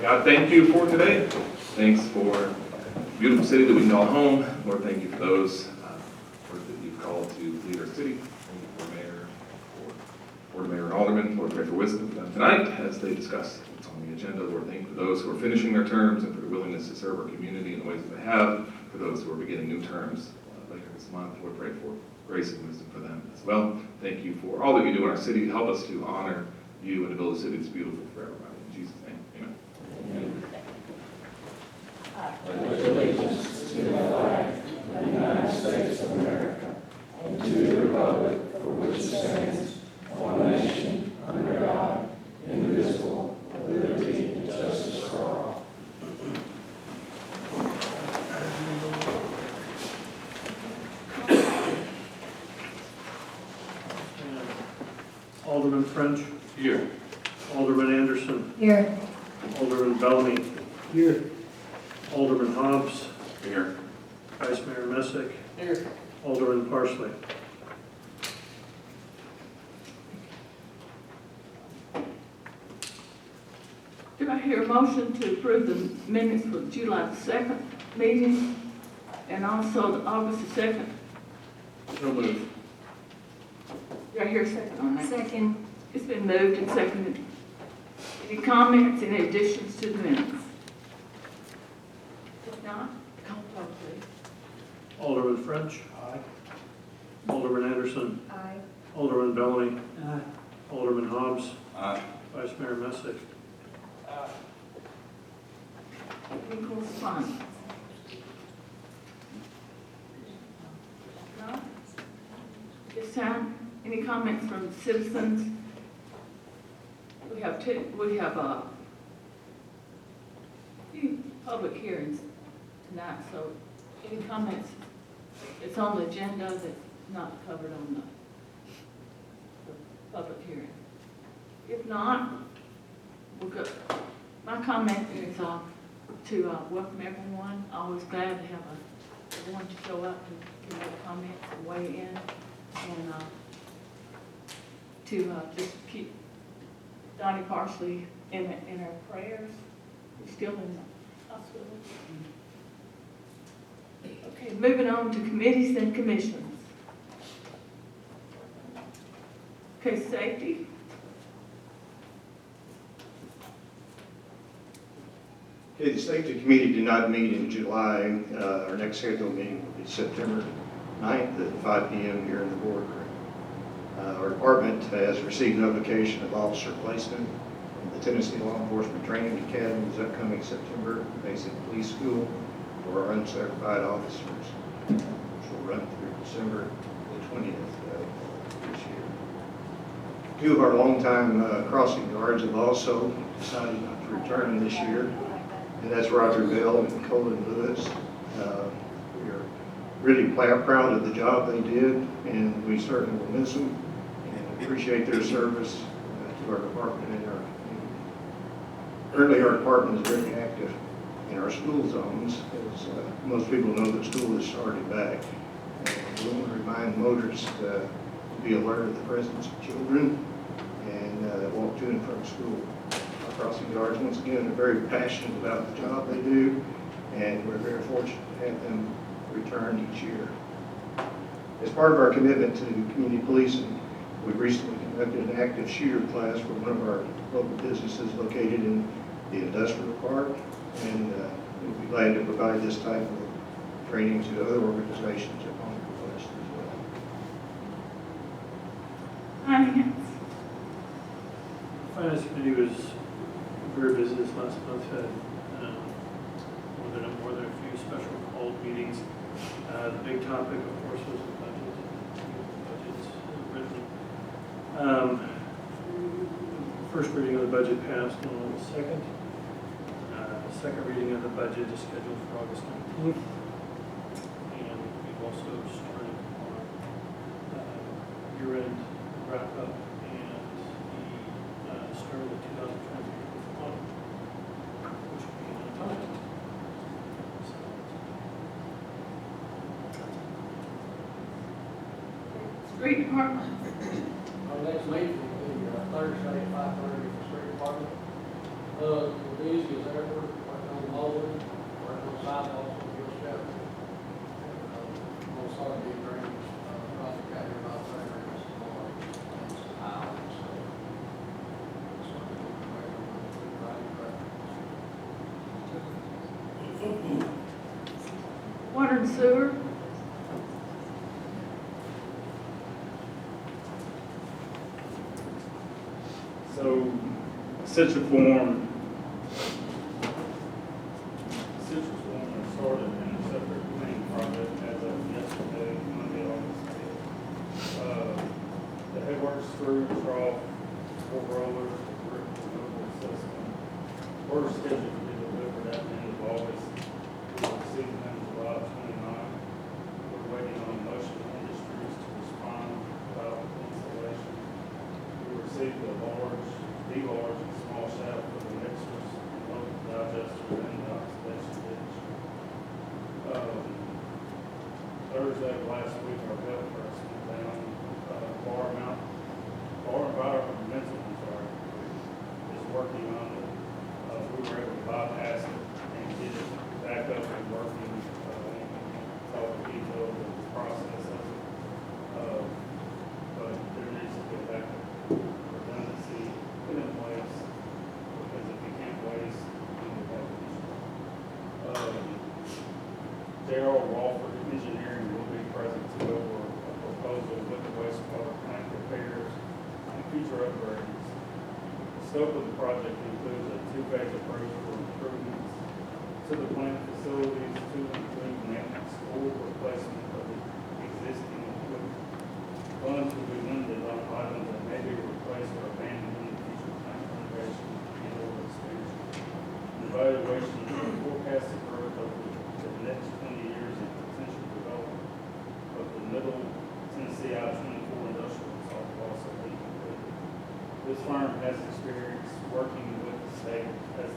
God, thank you for today. Thanks for a beautiful city that we can call home. Lord, thank you for those Lord, that you've called to lead our city. Thank you for Mayor, for Board Mayor and Aldermen. Lord, pray for wisdom for them tonight as they discuss what's on the agenda. Lord, thank you for those who are finishing their terms and for the willingness to serve our community in the ways that they have. For those who are beginning new terms later this month, Lord, pray for grace and wisdom for them as well. Thank you for all that you do in our city to help us to honor you and to build a city that's beautiful for everybody. In Jesus' name, amen. Pledge allegiance to the flag of the United States of America and to the republic for which it stands, one nation, under God, indivisible, with liberty and justice for all. Alderman French. Here. Alderman Anderson. Here. Alderman Bellamy. Here. Alderman Hobbs. Here. Vice Mayor Messick. Here. Alderman Parsley. Do I hear a motion to approve the minutes for July the 2nd meeting and also the August the 2nd? So moved. Do I hear a second on that? Second. It's been moved and seconded. Any comments, any additions to the minutes? If not, call the roll, please. Alderman French. Aye. Alderman Anderson. Aye. Alderman Bellamy. Aye. Alderman Hobbs. Aye. Vice Mayor Messick. Any correspondence? No? This time, any comments from citizens? We have a few public hearings tonight, so any comments? It's on the agenda that's not covered on the public hearing. If not, we'll go. My comment is to welcome everyone. Always glad to have everyone to show up and make comments and weigh in, and to just keep Donnie Parsley in our prayers. He's still in the hospital. Okay, moving on to committees and commissions. Okay, safety. Okay, the Safety Committee did not meet in July. Our next scheduled meeting will be September 9th at 5 p.m. here in the boardroom. Our department has received notification of officer placement in the Tennessee Law Enforcement Training Academy is upcoming September Basic Police School for our uncertified officers, which will run through December the 20th of this year. Two of our longtime crossing guards have also decided not to return this year, and that's Roger Bell and Colin Lewis. We are really proud of the job they did, and we certainly will miss them and appreciate their service to our department and our community. Currently, our department is very active in our school zones, as most people know that school has started back. And we want to remind motorists to be alert of the presence of children and walk to and from school. Crossing guards, once again, are very passionate about the job they do, and we're very fortunate to have them return each year. As part of our commitment to community policing, we recently conducted an active shooter class for one of our local businesses located in the industrial park, and we'll be glad to provide this type of training to other organizations upon request as well. Finance. Finance Committee was very busy this last month. Had more than a few special called meetings. The big topic, of course, was the budget. Budget's written. First reading of the budget passed on the 2nd. Second reading of the budget is scheduled for August 19th. And we've also started on year-end wrap-up and the start of the 2023 audit, which will be on time. Street department. Our next meeting will be Thursday at 5:30 for the street department. The busy as ever, and sewer. So, Citrus Form started in a separate planning project as of yesterday, Monday, August 5th. The headwork screw, trough, four rollers, brick removal system, were scheduled to be delivered at the end of August. We will receive them July 29. We're waiting on Motion Industries to respond about installation. We received the large and small shaft for the mixers, local digesters, and the oxidation ditch. Thursday of last week, our belt press went down, bar environmental, is working on it. We were able to bypass it and get it back up and working, all the details of the process of it. But there needs to be a backup redundancy put in place, because if you can't waste, you can have an issue. Darryl Walford Engineering will be present to go over a proposal with the wastewater plant repairs and future upgrades. The scope of the project includes a two-phase approach for improvements to the plant facilities to include maintenance or replacement of the existing equipment. Funds will be limited on items that may be replaced or abandoned in the future plant renovation and or expansion. An evaluation of the forecasted growth over the next 20 years and potential development of the Middle Tennessee I-24 industrial site will also be completed. This firm has experience working with the state as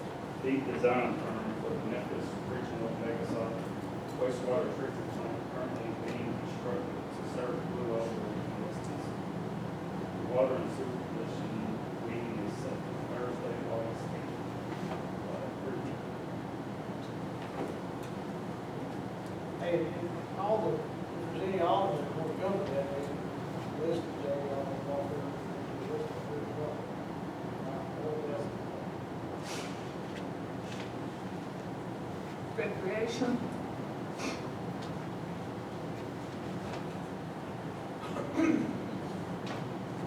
the design firm for the Memphis Regional Mega Site wastewater treatment plant currently being constructed to serve Blue Oil Industries. The Water and Sewer Commission meeting is set for Thursday, August 8th. Hey, if all the, if there's any aldermen that want to come to that, they list the J. Alderman Walker, list of who to go. Recreation.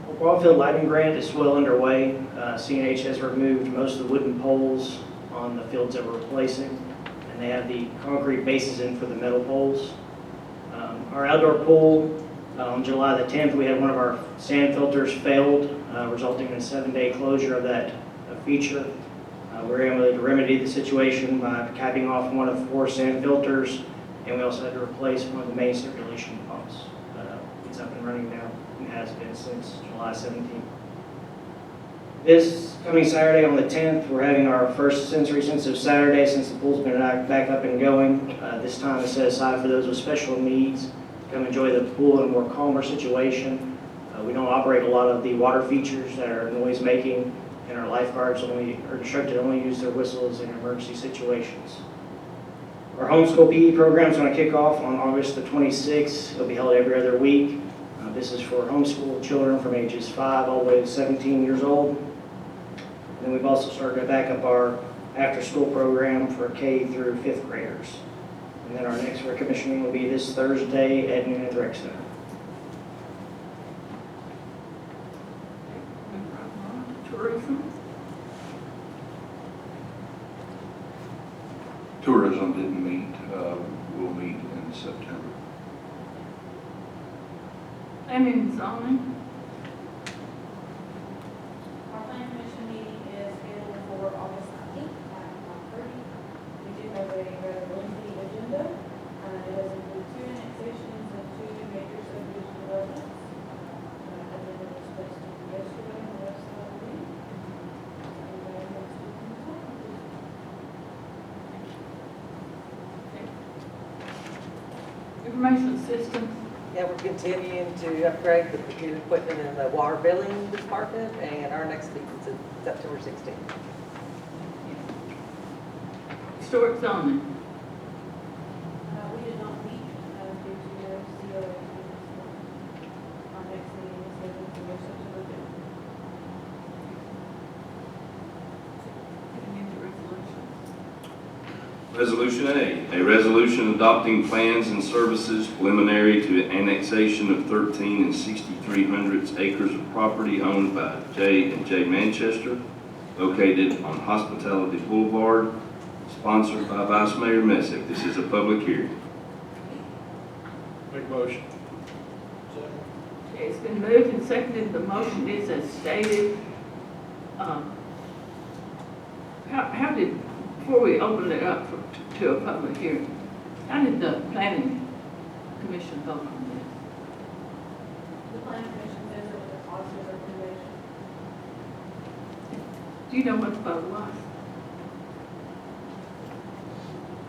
The Wildfield Lighting Grant is well underway. CNH has removed most of the wooden poles on the fields that we're replacing, and they have the concrete bases in for the metal poles. Our outdoor pool, on July the 10th, we had one of our sand filters failed, resulting in a 7-day closure of that feature. We were able to remedy the situation by capping off one of 4 sand filters, and we also had to replace one of the main circulation pumps. It's up and running now and has been since July 17th. This coming Saturday on the 10th, we're having our first sensory sensitive Saturday since the pool's been back up and going. This time is set aside for those with special needs to come enjoy the pool in a more calmer situation. We don't operate a lot of the water features that are noise making, and our lifeguards are instructed to only use their whistles in emergency situations. Our homeschool PE program is going to kick off on August the 26th. It'll be held every other week. This is for homeschool children from ages 5 all the way to 17 years old. And then we've also started to back up our after-school program for K through 5th graders. And then our next recommissioning will be this Thursday at noon at the Rec Center. Tourism. Tourism didn't meet. We'll meet in September. Planning and zoning. Our planning commission meeting is scheduled for August 19th at 5:30. We do have a rather lengthy agenda. It does include 2 annexations and 2 major subdivision developments. Agenda was posted yesterday on the website, I believe. Anybody wants to come talk? Information system. Yeah, we're continuing to upgrade the computer equipment in the water billing department, and our next meeting is September 16th. Historic zoning. We did not meet due to your COA. Our next meeting is scheduled for September 5th. Any of the resolutions? Resolution A, a resolution adopting plans and services preliminary to annexation of 13 and 63/100 acres of property owned by J and J Manchester, located on Hospitality Boulevard, sponsored by Vice Mayor Messick. This is a public hearing. Make motion. Okay, it's been moved and seconded, the motion is as stated. How did, before we open it up to a public hearing, how did the planning commission vote on this? The planning commission says it was a positive recommendation. Do you know what the vote was?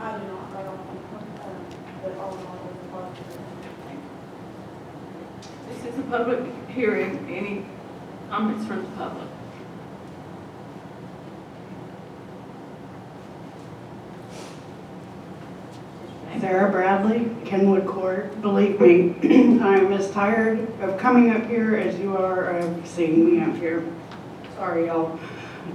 I do not, I don't think, but all in all, it was a positive. This is a public hearing. Any comments from the public? Sarah Bradley, Kenwood Court. Believe me, I'm as tired of coming up here as you are of seeing me up here. Sorry, y'all.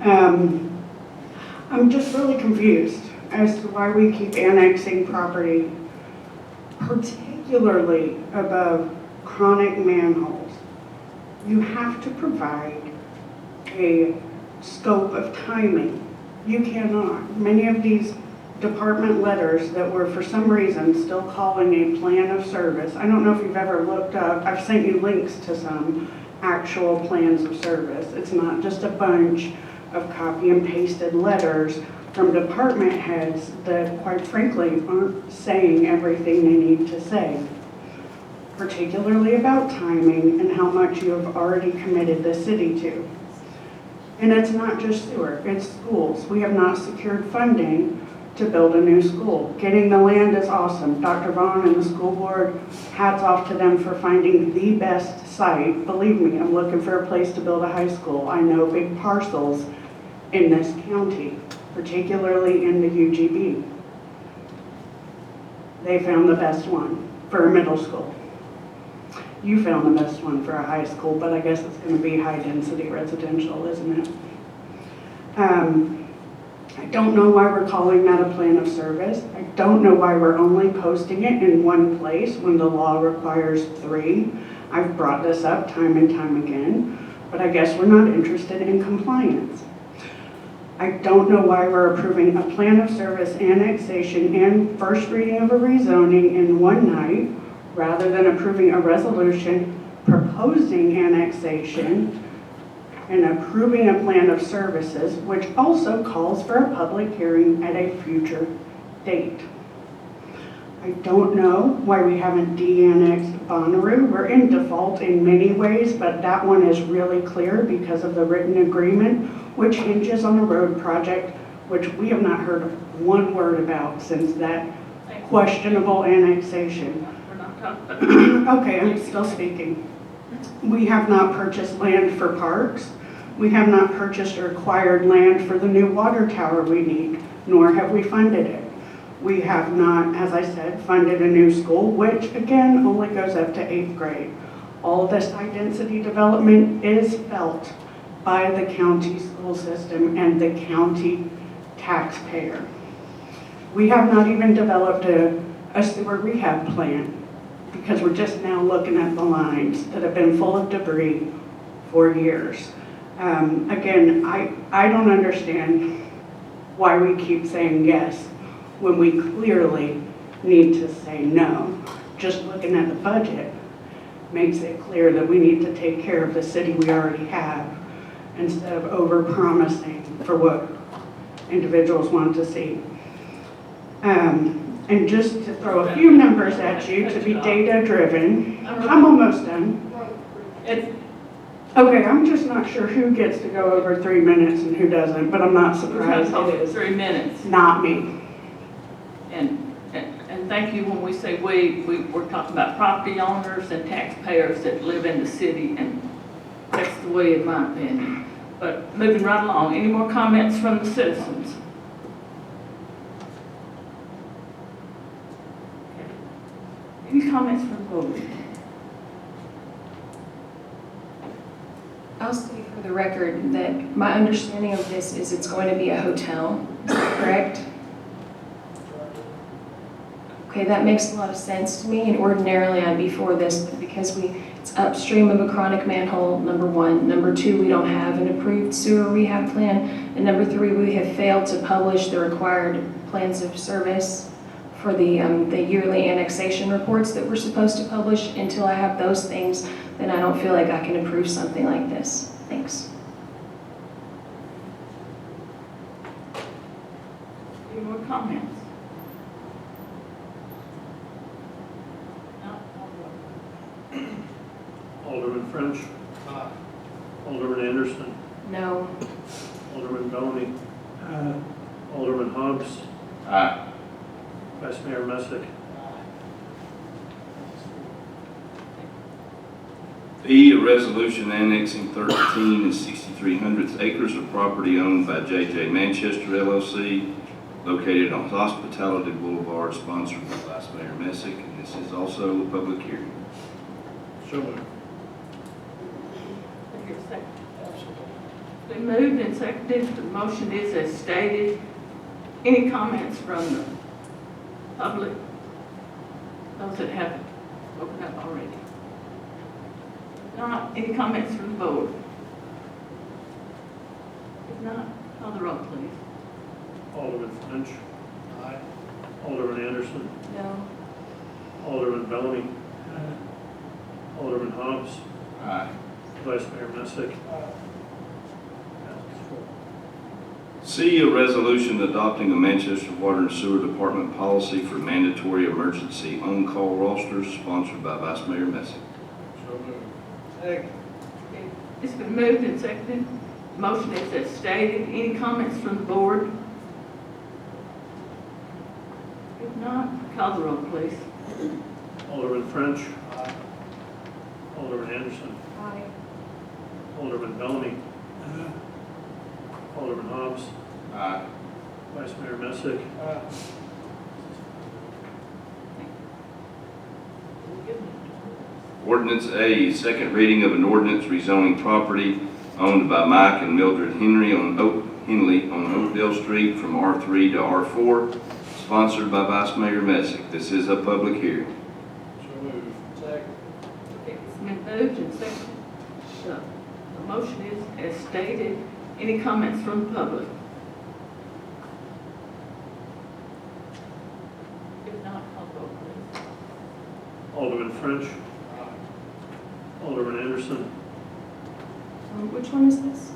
I'm just really confused as to why we keep annexing property, particularly above chronic manholes. You have to provide a scope of timing. You cannot. Many of these department letters that were for some reason still calling a plan of service. I don't know if you've ever looked up, I've sent you links to some actual plans of service. It's not just a bunch of copy and pasted letters from department heads that quite frankly aren't saying everything they need to say, particularly about timing and how much you have already committed the city to. And it's not just sewer, it's schools. We have not secured funding to build a new school. Getting the land is awesome. Dr. Vaughn and the school board, hats off to them for finding the best site. Believe me, I'm looking for a place to build a high school. I know big parcels in this county, particularly in the UGB. They found the best one for a middle school. You found the best one for a high school, but I guess it's going to be high-density residential, isn't it? I don't know why we're calling that a plan of service. I don't know why we're only posting it in one place when the law requires 3. I've brought this up time and time again, but I guess we're not interested in compliance. I don't know why we're approving a plan of service annexation and first reading of a rezoning in one night, rather than approving a resolution proposing annexation and approving a plan of services, which also calls for a public hearing at a future date. I don't know why we haven't de-annexed Bonnaroo. We're in default in many ways, but that one is really clear because of the written agreement, which hinges on a road project, which we have not heard one word about since that questionable annexation. We're not talking about. Okay, I'm still speaking. We have not purchased land for parks. We have not purchased or acquired land for the new water tower we need, nor have we funded it. We have not, as I said, funded a new school, which again only goes up to 8th grade. All this high-density development is felt by the county school system and the county taxpayer. We have not even developed a sewer rehab plan because we're just now looking at the lines that have been full of debris for years. Again, I don't understand why we keep saying yes when we clearly need to say no. Just looking at the budget makes it clear that we need to take care of the city we already have instead of over-promising for what individuals want to see. And just to throw a few numbers at you to be data-driven, I'm almost done. Okay, I'm just not sure who gets to go over 3 minutes and who doesn't, but I'm not surprised it is. 3 minutes. Not me. And thank you when we say we're talking about property owners and taxpayers that live in the city, and that's the way in my opinion. But moving right along, any more comments from the citizens? Any comments from the board? I'll say for the record that my understanding of this is it's going to be a hotel, is that correct? Okay, that makes a lot of sense to me, and ordinarily I'd be for this, but because it's upstream of a chronic manhole, number one. Number two, we don't have an approved sewer rehab plan. And number three, we have failed to publish the required plans of service for the yearly annexation reports that we're supposed to publish. Until I have those things, then I don't feel like I can approve something like this. Thanks. Any more comments? No? Alderman French. Alderman Anderson. No. Alderman Bellamy. Alderman Hobbs. Aye. Vice Mayor Messick. B, a resolution annexing 13 and 63/100 acres of property owned by J.J. Manchester LLC, located on Hospitality Boulevard, sponsored by Vice Mayor Messick, and this is also a public hearing. So moved. Take a second. It's been moved and seconded. The motion is as stated. Any comments from the public? Those that haven't spoken up already? If not, any comments from the board? If not, call the roll, please. Alderman French. Alderman Anderson. No. Alderman Bellamy. Alderman Hobbs. Aye. Vice Mayor Messick. C, a resolution adopting a Manchester Water and Sewer Department policy for mandatory emergency on-call rosters, sponsored by Vice Mayor Messick. It's been moved and seconded. Motion is as stated. Any comments from the board? If not, call the roll, please. Alderman French. Alderman Anderson. Aye. Alderman Bellamy. Alderman Hobbs. Aye. Vice Mayor Messick. Ordinance A, second reading of an ordinance rezoning property owned by Mike and Mildred Henley on Oakdale Street from R3 to R4, sponsored by Vice Mayor Messick. This is a public hearing. Okay, it's been moved and seconded. The motion is as stated. Any comments from the public? If not, call the roll, please. Alderman French. Alderman Anderson. Which one is this?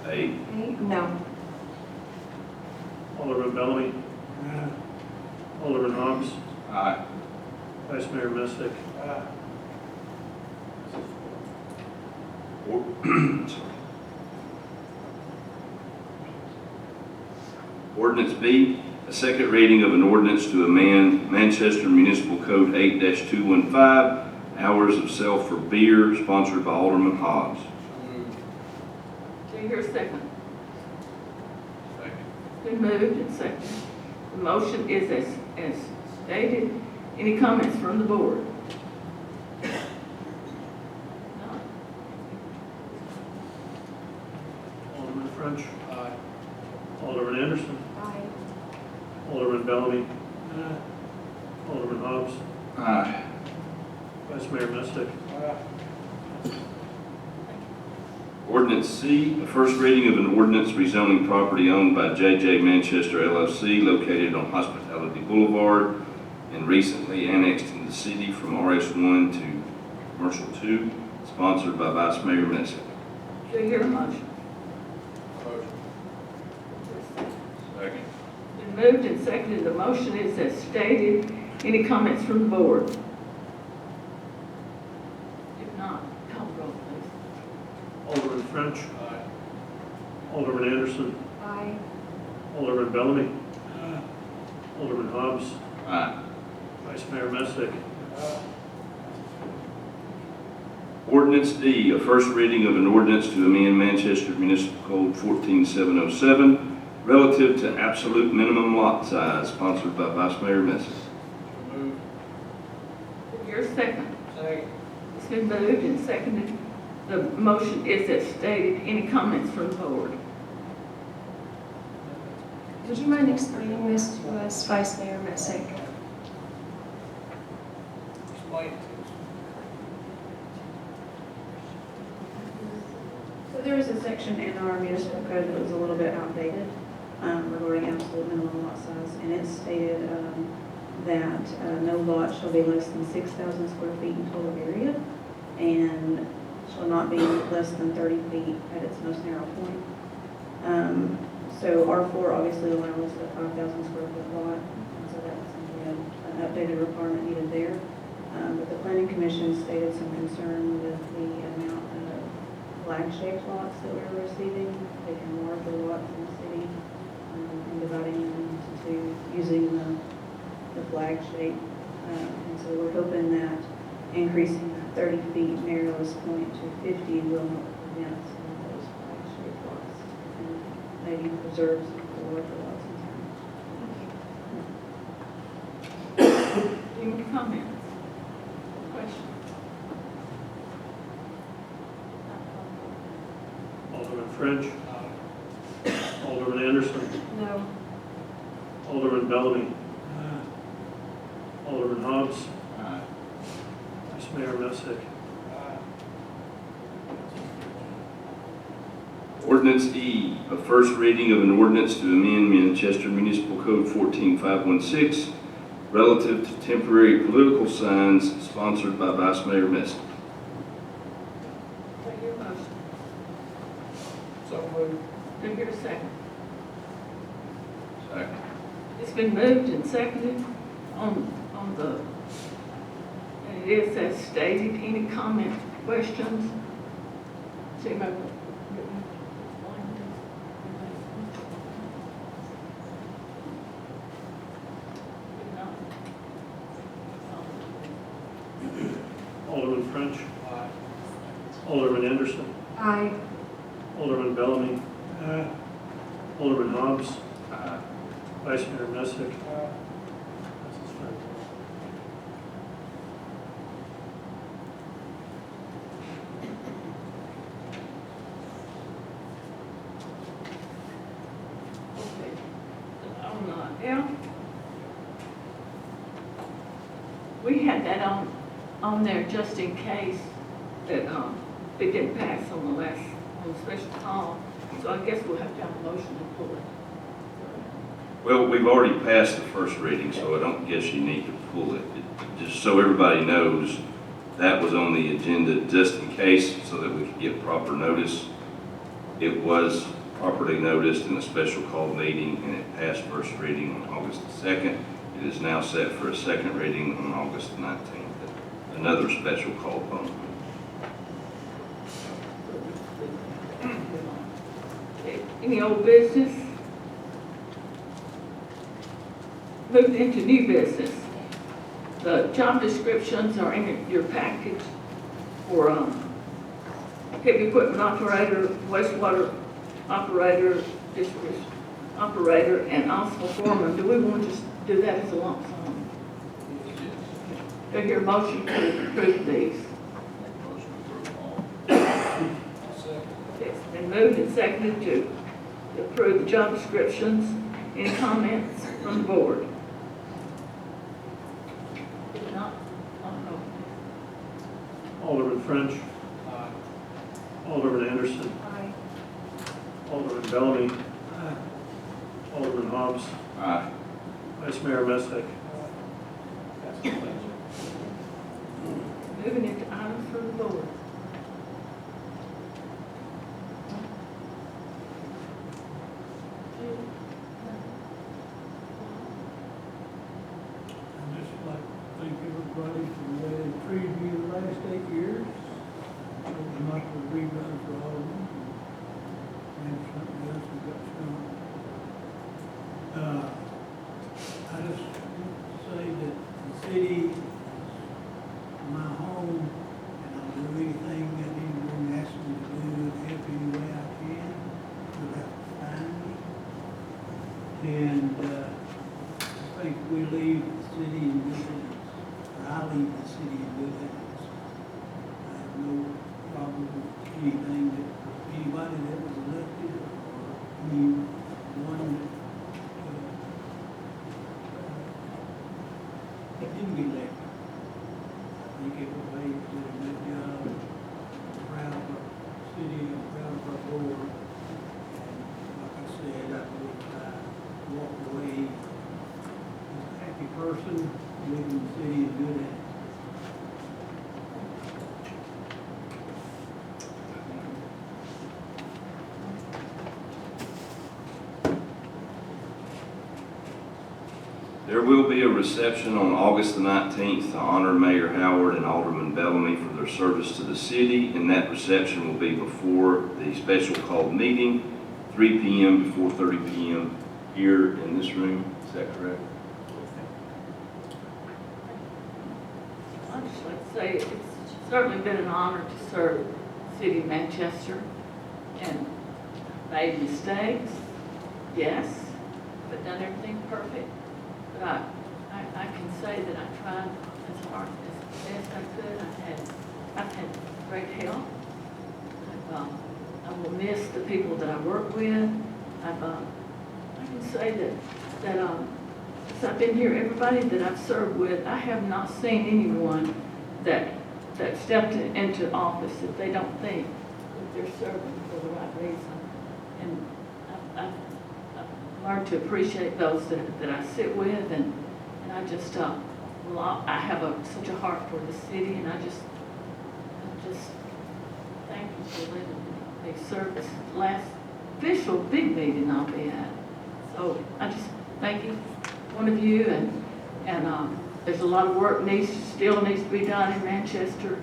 A. No. Alderman Bellamy. Alderman Hobbs. Aye. Vice Mayor Messick. Ordinance B, a second reading of an ordinance to amend Manchester Municipal Code 8-215, hours of sale for beer, sponsored by Alderman Hobbs. Do you hear a second? Second. It's been moved and seconded. The motion is as stated. Any comments from the board? No. Alderman French. Alderman Anderson. Aye. Alderman Bellamy. Alderman Hobbs. Aye. Vice Mayor Messick. Ordinance C, a first reading of an ordinance rezoning property owned by J.J. Manchester LLC, located on Hospitality Boulevard and recently annexed in the city from RS1 to Commercial 2, sponsored by Vice Mayor Messick. Do you hear a motion? Second. Been moved and seconded. The motion is as stated. Any comments from the board? If not, call the roll, please. Alderman French. Alderman Anderson. Aye. Alderman Bellamy. Alderman Hobbs. Aye. Vice Mayor Messick. Ordinance D, a first reading of an ordinance to amend Manchester Municipal Code 14707 relative to absolute minimum lot size, sponsored by Vice Mayor Messick. Your second. It's been moved and seconded. The motion is as stated. Any comments from the board? Would you mind explaining this to us, Vice Mayor Messick? explain it to us. So there was a section in our municipal code that was a little bit outdated regarding absolute minimum lot size, and it stated that no lot shall be less than 6,000 square feet in total area and shall not be less than 30 feet at its most narrow point. So R4 obviously allows a 5,000 square foot lot, and so that's an updated requirement needed there. But the planning commission stated some concern with the amount of flag-shaped lots that we were receiving, taking larger lots in the city and dividing them into using the flag shape. And so we're hoping that increasing that 30 feet narrowest point to 50 will help prevent some of those flag-shaped lots and maybe preserve some of the larger lots in town. Any comments? Questions? Alderman French. Alderman Anderson. No. Alderman Bellamy. Alderman Hobbs. Vice Mayor Messick. Ordinance E, a first reading of an ordinance to amend Manchester Municipal Code 14516 relative to temporary political signs, sponsored by Vice Mayor Messick. Do I hear a motion? So moved. Do I hear a second? Second. It's been moved and seconded on the, and it is as stated. Any comments, questions? See my. Alderman French. Alderman Anderson. Aye. Alderman Bellamy. Alderman Hobbs. Vice Mayor Messick. Passes 5-0. We had that on there just in case that it didn't pass on the special call. So I guess we'll have to have a motion to pull it. Well, we've already passed the first reading, so I don't guess you need to pull it. Just so everybody knows, that was on the agenda just in case, so that we could get proper notice. It was properly noticed in a special call meeting, and it passed first reading on August the 2nd. It is now set for a second reading on August the 19th. Another special call vote. Okay, any old business? Moving into new business. The job descriptions are in your package for heavy equipment operator, wastewater operator, distribution operator, and also foreman. Do we want to just do that as a lump sum? Do I hear a motion to approve these? It's been moved and seconded to approve the job descriptions. Any comments from the board? If not, I'll go. Alderman French. Alderman Anderson. Aye. Alderman Bellamy. Alderman Hobbs. Aye. Vice Mayor Messick. Moving into items from the board. I'd just like to thank everybody for the way they treated me the last 8 years. It was not a rerun for all of them. And something else we got strong. I just want to say that the city is my home, and I'll do anything that anyone asks me to do and help any way I can. You'll have to find me. And I think we leave the city in good hands, or I leave the city in good hands. I have no problem with anything that, anybody that was elected or anyone that didn't get elected. I person, leaving the city in good hands. There will be a reception on August the 19th to honor Mayor Howard and Alderman Bellamy for their service to the city, and that reception will be before the special called meeting, 3 p.m. to 4:30 p.m. here in this room. Is that correct? I'd just like to say it's certainly been an honor to serve the city of Manchester, and made mistakes, yes, but done everything perfect. But I can say that I tried as hard, as best I could. I've had great help. I will miss the people that I work with. I can say that since I've been here, everybody that I've served with, I have not seen anyone that stepped into office that they don't think that they're serving for the right reason. And I've learned to appreciate those that I sit with, and I just, I have such a heart for the city, and I just thank you for letting me serve this last official big meeting I'll be at. So I just thank you, one of you, and there's a lot of work still needs to be done in Manchester.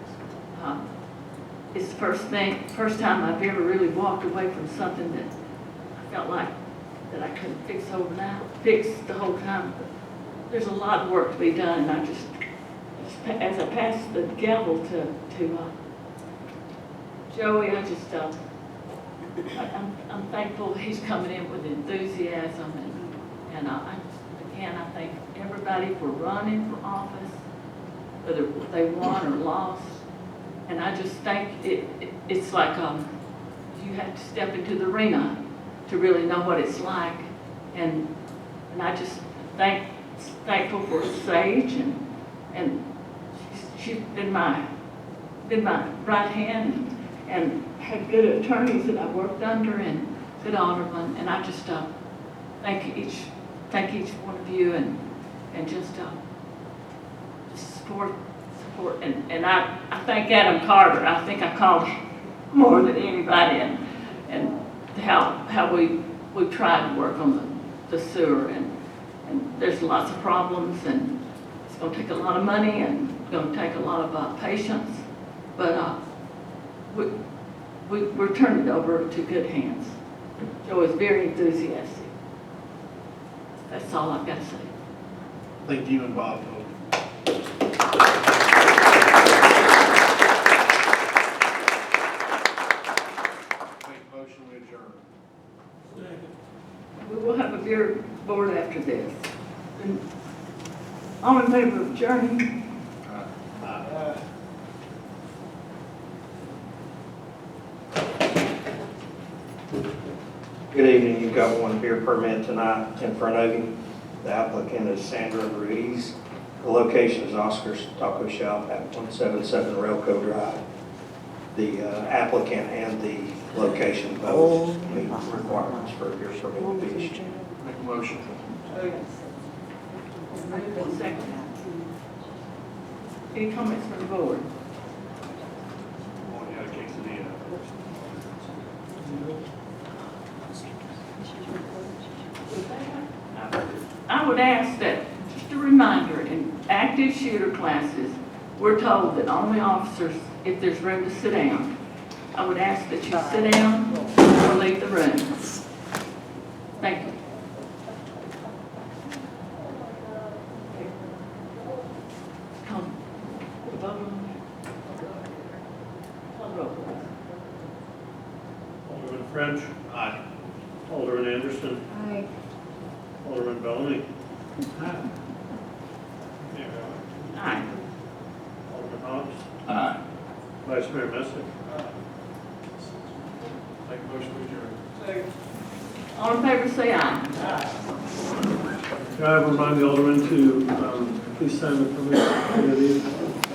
It's the first time I've ever really walked away from something that I felt like that I couldn't fix the whole time. But there's a lot of work to be done, and I just as I pass the gavel to Joey, I'm thankful he's coming in with enthusiasm, and I thank everybody for running for office, whether they won or lost. And I just think it's like you have to step into the arena to really know what it's like, and I just thankful for Sage, and she's been my right hand, and had good attorneys that I worked under, and good aldermen, and I just thank each one of you, and just support, and I thank Adam Carter. I think I called him more than anybody, and how we tried to work on the sewer, and there's lots of problems, and it's going to take a lot of money, and it's going to take a lot of patience, but we're turning it over to good hands. Joe is very enthusiastic. That's all I've got to say. Thank you and Bob. Make motion, we adjourn. We will have a beer board after this. And all in favor of adjourning? Good evening. You've got one beer permit tonight in front of you. The applicant is Sandra Ruiz. The location is Oscar's Taco Shop at 177 Railco Drive. The applicant and the location both meet requirements for a beer permit to be issued. Make a motion. Second. Any comments from the board? Oh, yeah, quesadilla. I would ask that, just a reminder, in active shooter classes, we're told that only officers, if there's room to sit down. I would ask that you sit down or leave the room. Thank you. Come, the vote on it. Call the roll, please. Alderman French. Aye. Alderman Anderson. Aye. Alderman Bellamy. Aye. Mayor Howard. Aye. Alderman Hobbs. Aye. Vice Mayor Messick. Make a motion, we adjourn. All in favor, say aye. Can I remind the Alderman to please sign the permit?